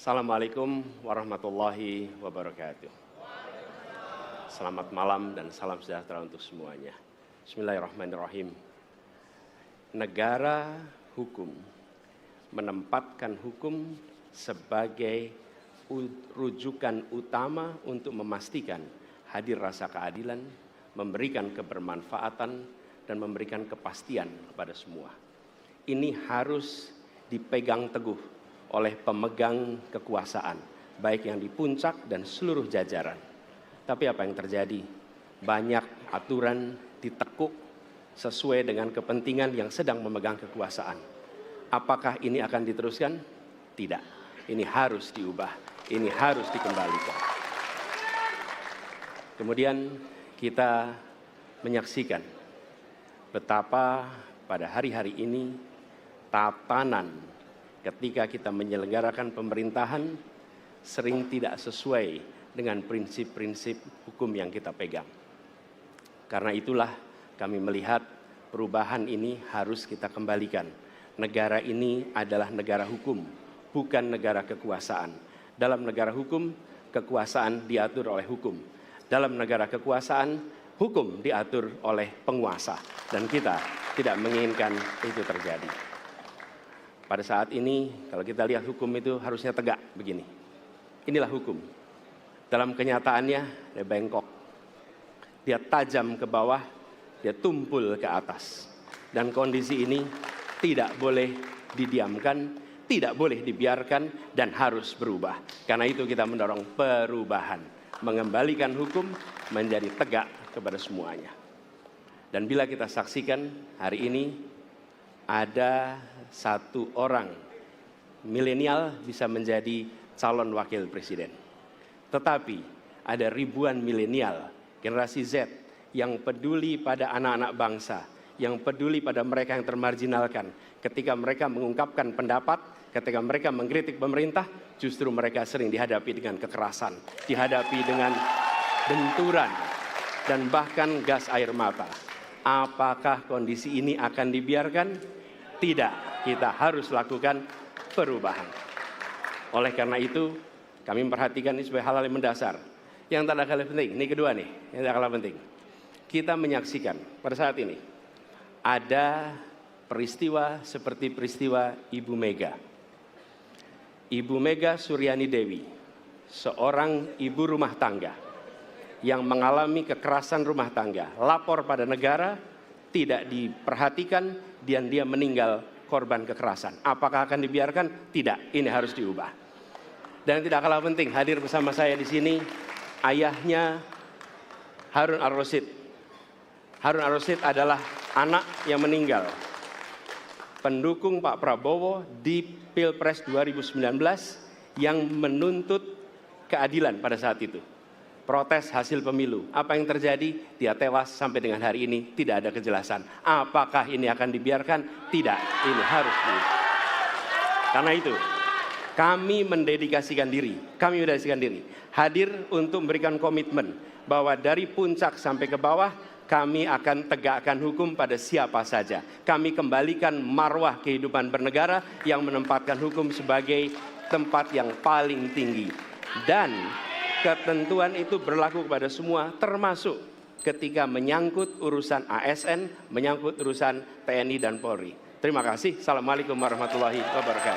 Assalamualaikum warahmatullahi wabarakatuh. Selamat malam dan salam sejahtera untuk semuanya. Bismillahirrahmanirrahim. Negara hukum menempatkan hukum sebagai rujukan utama untuk memastikan hadir rasa keadilan, memberikan kebermanfaatan, dan memberikan kepastian kepada semua. Ini harus dipegang teguh oleh pemegang kekuasaan, baik yang di puncak dan seluruh jajaran. Tapi apa yang terjadi? Banyak aturan ditekuk sesuai dengan kepentingan yang sedang memegang kekuasaan. Apakah ini akan diteruskan? Tidak. Ini harus diubah. Ini harus dikembalikan. Kemudian kita menyaksikan betapa pada hari-hari ini tatanan ketika kita menyelenggarakan pemerintahan sering tidak sesuai dengan prinsip-prinsip hukum yang kita pegang. Karena itulah kami melihat perubahan ini harus kita kembalikan. Negara ini adalah negara hukum, bukan negara kekuasaan. Dalam negara hukum, kekuasaan diatur oleh hukum. Dalam negara kekuasaan, hukum diatur oleh penguasa. Dan kita tidak menginginkan itu terjadi. Pada saat ini, kalau kita lihat hukum itu harusnya tegak begini. Inilah hukum. Dalam kenyataannya, dia bengkok. Dia tajam ke bawah, dia tumpul ke atas. Dan kondisi ini tidak boleh didiamkan, tidak boleh dibiarkan, dan harus berubah. Karena itu kita mendorong perubahan. Mengembalikan hukum menjadi tegak kepada semuanya. Dan bila kita saksikan hari ini, ada satu orang milenial bisa menjadi calon wakil presiden. Tetapi ada ribuan milenial, generasi Z, yang peduli pada anak-anak bangsa, yang peduli pada mereka yang termarginalkan. Ketika mereka mengungkapkan pendapat, ketika mereka mengkritik pemerintah, justru mereka sering dihadapi dengan kekerasan, dihadapi dengan benturan, dan bahkan gas air mata. Apakah kondisi ini akan dibiarkan? Tidak, kita harus lakukan perubahan. Oleh karena itu, kami memperhatikan ini sebagai hal-hal yang mendasar. Yang tak kalah penting, ini kedua nih, yang tak kalah penting. Kita menyaksikan pada saat ini, ada peristiwa seperti peristiwa Ibu Mega. Ibu Mega Suryani Dewi, seorang ibu rumah tangga yang mengalami kekerasan rumah tangga, lapor pada negara, tidak diperhatikan, dan dia meninggal korban kekerasan. Apakah akan dibiarkan? Tidak, ini harus diubah. Dan tidak kalah penting, hadir bersama saya di sini ayahnya Harun Ar-Rasyid. Harun Ar-Rasyid adalah anak yang meninggal, pendukung Pak Prabowo di Pilpres 2019 yang menuntut keadilan pada saat itu. Protes hasil pemilu. Apa yang terjadi? Dia tewas sampai dengan hari ini tidak ada kejelasan. Apakah ini akan dibiarkan? Tidak, ini harus diubah. Karena itu, kami mendedikasikan diri, hadir untuk memberikan komitmen bahwa dari puncak sampai ke bawah, kami akan tegakkan hukum pada siapa saja. Kami kembalikan marwah kehidupan bernegara yang menempatkan hukum sebagai tempat yang paling tinggi. Dan ketentuan itu berlaku kepada semua, termasuk ketika menyangkut urusan ASN, menyangkut urusan TNI dan Polri. Terima kasih. Assalamualaikum warahmatullahi wabarakatuh.